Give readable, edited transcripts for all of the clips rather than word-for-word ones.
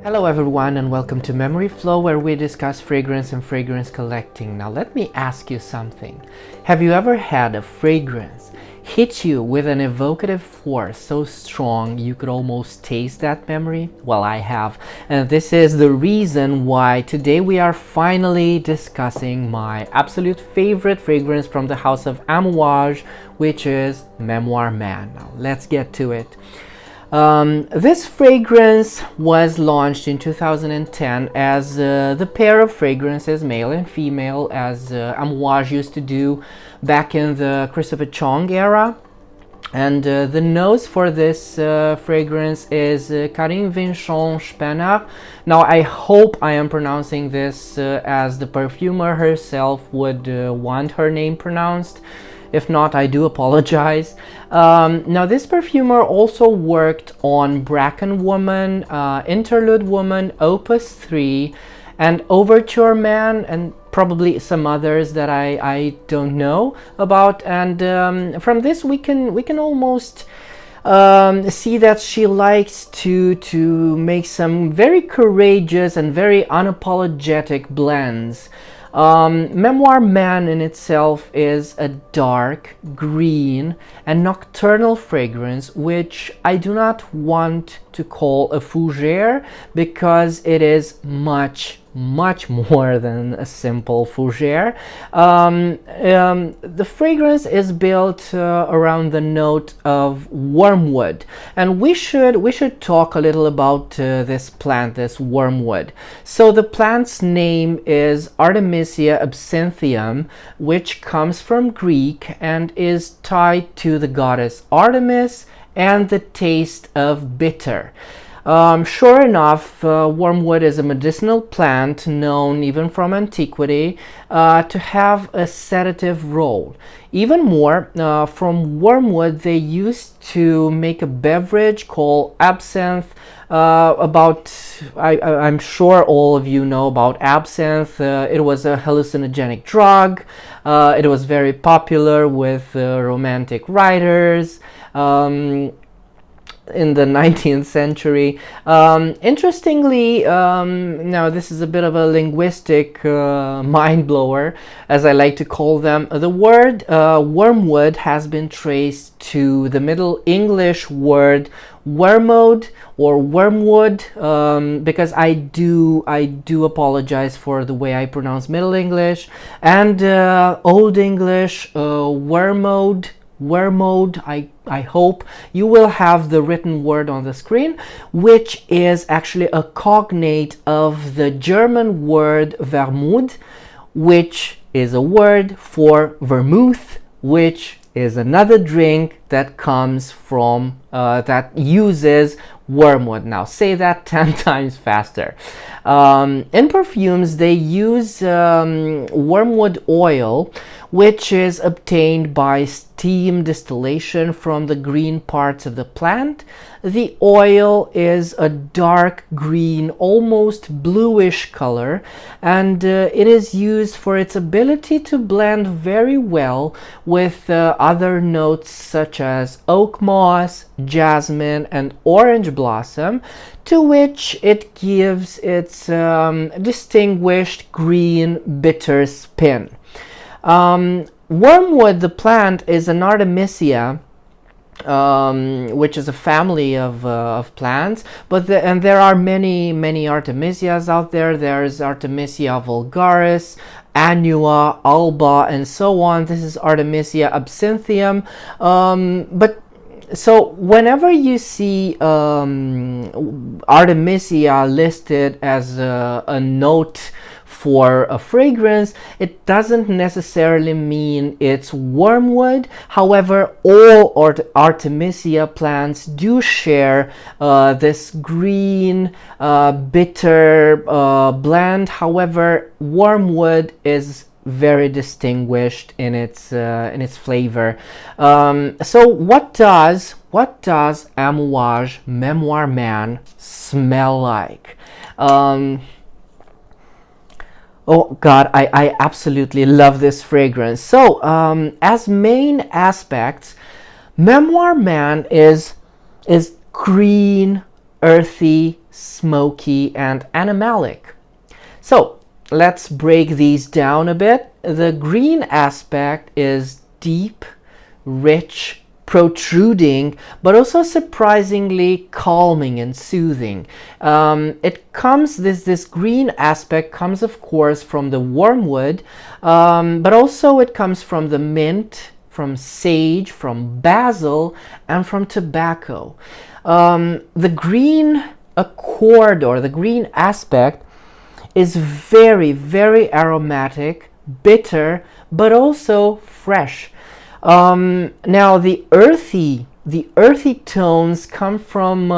Hello everyone and welcome to Memory Flow, where we discuss fragrance and fragrance collecting. Now let me ask you something. Have you ever had a fragrance hit you with an evocative force so strong you could almost taste that memory? Well, I have, and this is the reason why today we are finally discussing my absolute favorite fragrance from the house of Amouage, which is Memoir Man. Now let's get to it. This fragrance was launched in 2010 as the pair of fragrances, male and female, as Amouage used to do back in the Christopher Chong era. And the nose for this fragrance is Karine Vincent-Spener. Now I hope I am pronouncing this as the perfumer herself would want her name pronounced. If not, I do apologize. Now this perfumer also worked on Bracken Woman, Interlude Woman, Opus 3, and Overture Man, and probably some others that I don't know about. And from this we can almost see that she likes to make some very courageous and very unapologetic blends. Memoir Man in itself is a dark, green, and nocturnal fragrance, which I do not want to call a fougere because it is much more than a simple fougere. The fragrance is built around the note of wormwood, and we should talk a little about this plant, this wormwood. So the plant's name is Artemisia absinthium, which comes from Greek and is tied to the goddess Artemis and the taste of bitter. Sure enough, wormwood is a medicinal plant known even from antiquity to have a sedative role. Even more, from wormwood they used to make a beverage called absinthe. I'm sure all of you know about absinthe. It was a hallucinogenic drug. It was very popular with romantic writers in the 19th century. Interestingly, now this is a bit of a linguistic mind blower, as I like to call them. The word wormwood has been traced to the Middle English word wormwood or wormwood, because I do apologize for the way I pronounce Middle English, and Old English wormwood. I hope you will have the written word on the screen, which is actually a cognate of the German word wormwood, which is a word for vermouth, which is another drink that comes from that uses wormwood. Now say that 10 times faster. In perfumes they use wormwood oil, which is obtained by steam distillation from the green parts of the plant. The oil is a dark green, almost bluish color, and it is used for its ability to blend very well with other notes such as oak moss, jasmine, and orange blossom, to which it gives its distinguished green bitter spin. Wormwood, the plant, is an Artemisia, which is a family of plants, but there are many Artemisias out there. There's Artemisia vulgaris, annua, alba, and so on. This is Artemisia absinthium. So whenever you see Artemisia listed as a note for a fragrance, it doesn't necessarily mean it's wormwood. However, all Artemisia plants do share this green bitter blend. However, wormwood is very distinguished in its flavor. So what does Amouage Memoir Man smell like? Oh God, I absolutely love this fragrance. So as main aspects, Memoir Man is green, earthy, smoky, and animalic. So let's break these down a bit. The green aspect is deep, rich, protruding, but also surprisingly calming and soothing. This green aspect comes, of course, from the wormwood, but also it comes from the mint, from sage, from basil, and from tobacco. The green accord, or the green aspect, is very, very aromatic, bitter, but also fresh. Now the earthy tones come from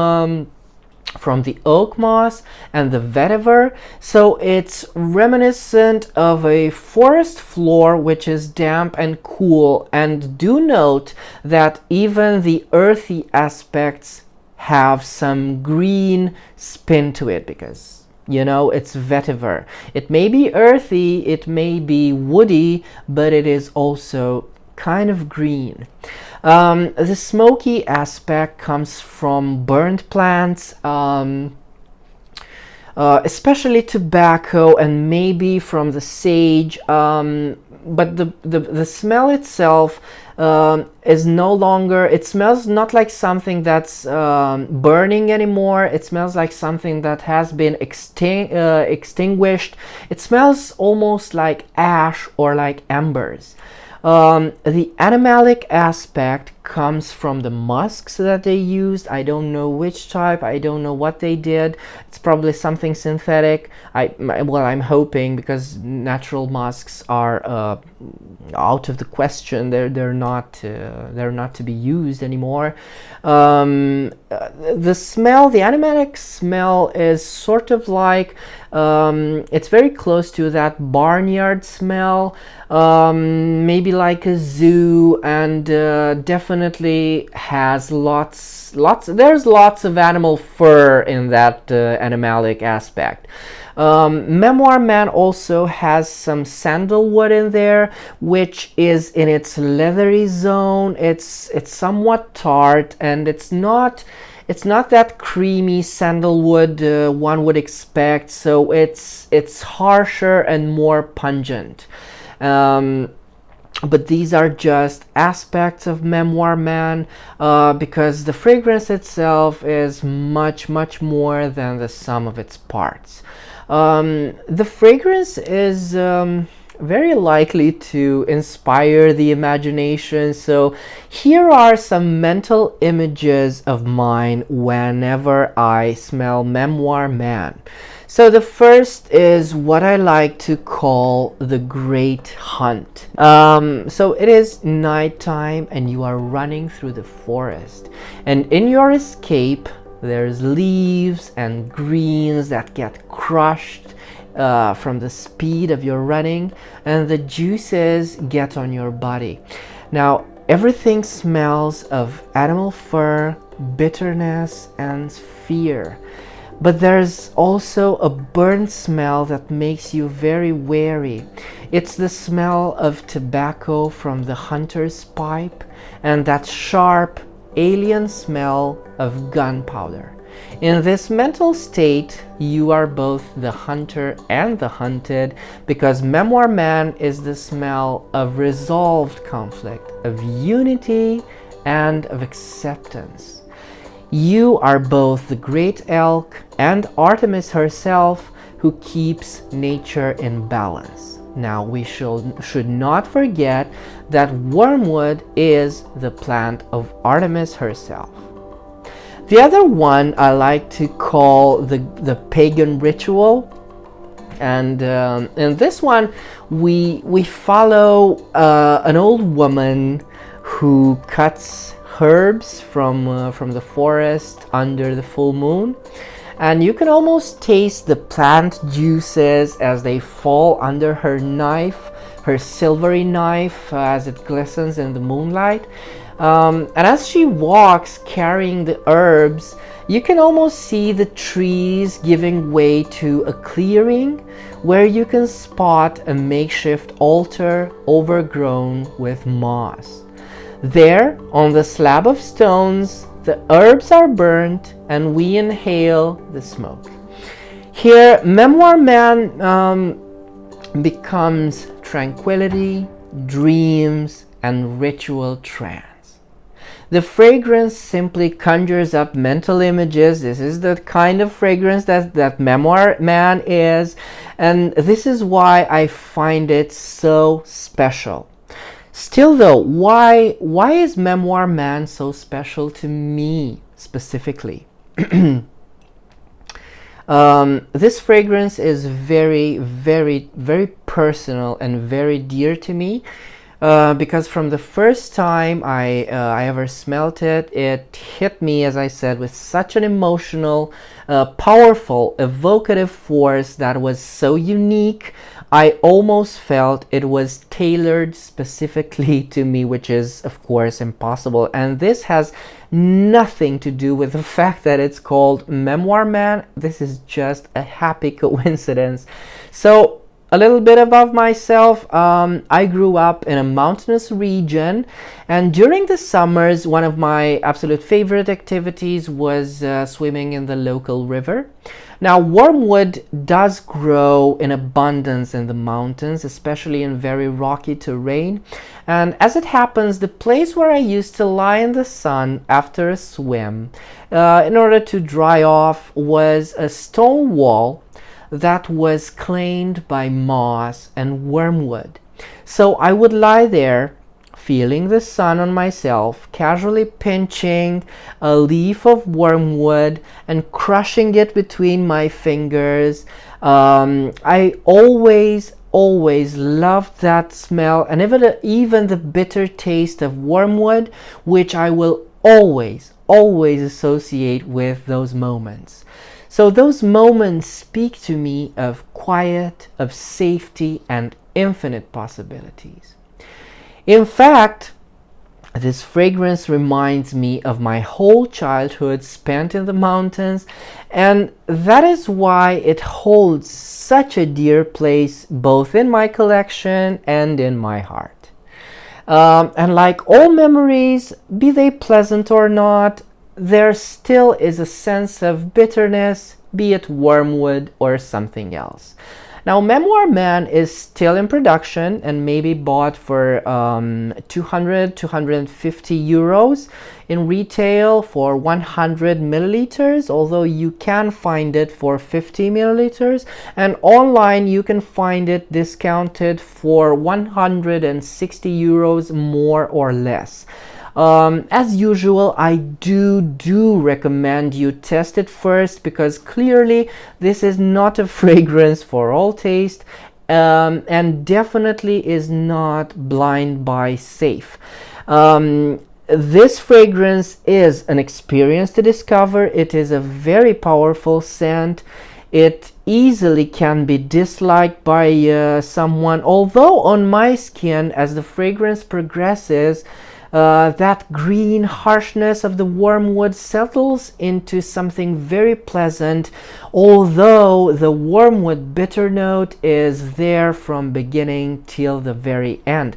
the oak moss and the vetiver, so it's reminiscent of a forest floor which is damp and cool. And do note that even the earthy aspects have some green spin to it, because it's vetiver. It may be earthy, it may be woody, but it is also kind of green. The smoky aspect comes from burnt plants, especially tobacco, and maybe from the sage, but the smell itself is no longer, it smells not like something that's burning anymore. It smells like something that has been extinguished. It smells almost like ash or like embers. The animalic aspect comes from the musks that they used. I don't know which type, I don't know what they did. It's probably something synthetic. I'm hoping, because natural musks are out of the question. They're not to be used anymore. The smell, the animalic smell, is sort of like it's very close to that barnyard smell, maybe like a zoo, and definitely has there's lots of animal fur in that animalic aspect. Memoir Man also has some sandalwood in there, which is in its leathery zone. It's somewhat tart, and it's not that creamy sandalwood one would expect, so it's harsher and more pungent. But these are just aspects of Memoir Man, because the fragrance itself is much, much more than the sum of its parts. The fragrance is very likely to inspire the imagination, so here are some mental images of mine whenever I smell Memoir Man. So the first is what I like to call the great hunt. So it is nighttime and you are running through the forest, and in your escape there's leaves and greens that get crushed from the speed of your running, and the juices get on your body. Now everything smells of animal fur, bitterness, and fear. But there's also a burnt smell that makes you very wary. It's the smell of tobacco from the hunter's pipe, and that sharp, alien smell of gunpowder. In this mental state, you are both the hunter and the hunted, because Memoir Man is the smell of resolved conflict, of unity, and of acceptance. You are both the great elk and Artemis herself, who keeps nature in balance. Now we should not forget that wormwood is the plant of Artemis herself. The other one I like to call the pagan ritual, and in this one we follow an old woman who cuts herbs from the forest under the full moon, and you can almost taste the plant juices as they fall under her knife, her silvery knife, as it glistens in the moonlight. And as she walks carrying the herbs, you can almost see the trees giving way to a clearing where you can spot a makeshift altar overgrown with moss. There, on the slab of stones, The herbs are burnt and we inhale the smoke. Here, Memoir Man becomes tranquility, dreams, and ritual trance. The fragrance simply conjures up mental images. This is the kind of fragrance that Memoir Man is, and this is why I find it so special. Still though, why is Memoir Man so special to me specifically? This fragrance is very, very, very personal and very dear to me. Because from the first time I ever smelt it, it hit me, as I said, with such an emotional, powerful, evocative force that was so unique. I almost felt it was tailored specifically to me, which is, of course, impossible. And this has nothing to do with the fact that it's called Memoir Man. This is just a happy coincidence. So, a little bit about myself. I grew up in a mountainous region, and during the summers, one of my absolute favorite activities was swimming in the local river. Now, wormwood does grow in abundance in the mountains, especially in very rocky terrain. And as it happens, the place where I used to lie in the sun after a swim, in order to dry off, was a stone wall that was claimed by moss and wormwood. So I would lie there, feeling the sun on myself, casually pinching a leaf of wormwood and crushing it between my fingers. I always loved that smell, and even the bitter taste of wormwood, which I will always associate with those moments. So those moments speak to me of quiet, of safety, and infinite possibilities. In fact, this fragrance reminds me of my whole childhood spent in the mountains, and that is why it holds such a dear place both in my collection and in my heart. And like all memories, be they pleasant or not, there still is a sense of bitterness, be it wormwood or something else. Now, Memoir Man is still in production and may be bought for 250 euros in retail for 100 milliliters, although you can find it for 50 milliliters, and online you can find it discounted for 160 euros more or less. As usual, I do recommend you test it first, because clearly this is not a fragrance for all taste, and definitely is not blind buy safe. This fragrance is an experience to discover. It is a very powerful scent. It easily can be disliked by someone, although on my skin, as the fragrance progresses, that green harshness of the wormwood settles into something very pleasant, although the wormwood bitter note is there from beginning till the very end.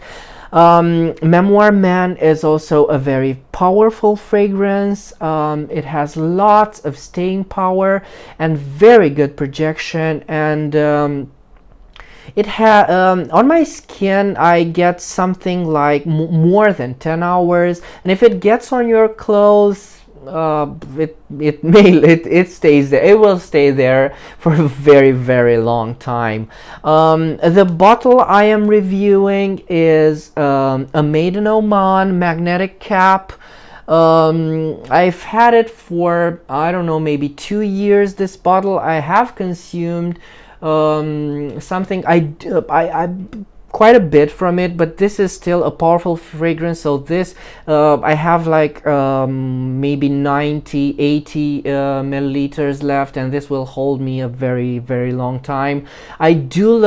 Memoir Man is also a very powerful fragrance. It has lots of staying power and very good projection, and on my skin I get something like more than 10 hours, and if it gets on your clothes, it stays there. It will stay there for a very, very long time. The bottle I am reviewing is a made in Oman magnetic cap. I've had it for, I don't know, maybe 2 years. This bottle I have consumed something I quite a bit from it, but this is still a powerful fragrance. So this I have like maybe 80 milliliters left, and this will hold me a very, very long time. I do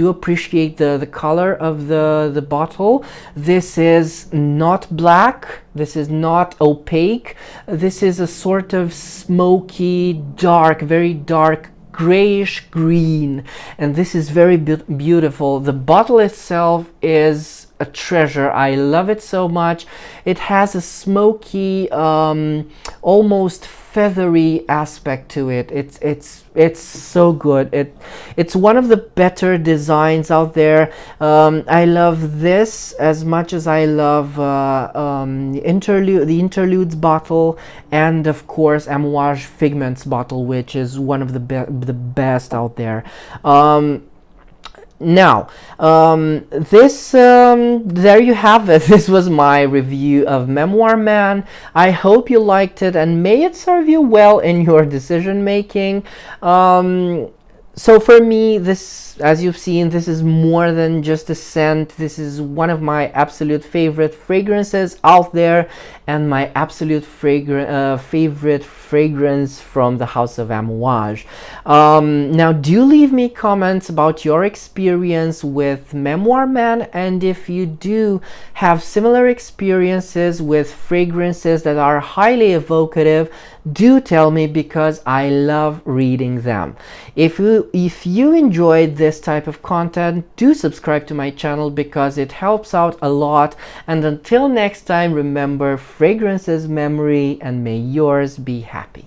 appreciate the color of the bottle. This is not black, this is not opaque, this is a sort of smoky, dark, very dark grayish green, and this is very beautiful. The bottle itself is a treasure. I love it so much. It has a smoky, almost feathery aspect to it. It's so good. It's one of the better designs out there. I love this as much as I love the interludes bottle, and of course Amouage Figments bottle, which is one of the best out there. Now, there you have it. This was my review of Memoir Man. I hope you liked it, and may it serve you well in your decision making. So for me, this, as you've seen, this is more than just a scent. This is one of my absolute favorite fragrances out there, and my absolute favorite fragrance from the house of Amouage. Now, do leave me comments about your experience with Memoir Man, and if you do have similar experiences with fragrances that are highly evocative, do tell me, because I love reading them. If you enjoyed this type of content, do subscribe to my channel because it helps out a lot. And until next time, remember, fragrance is memory, and may yours be happy.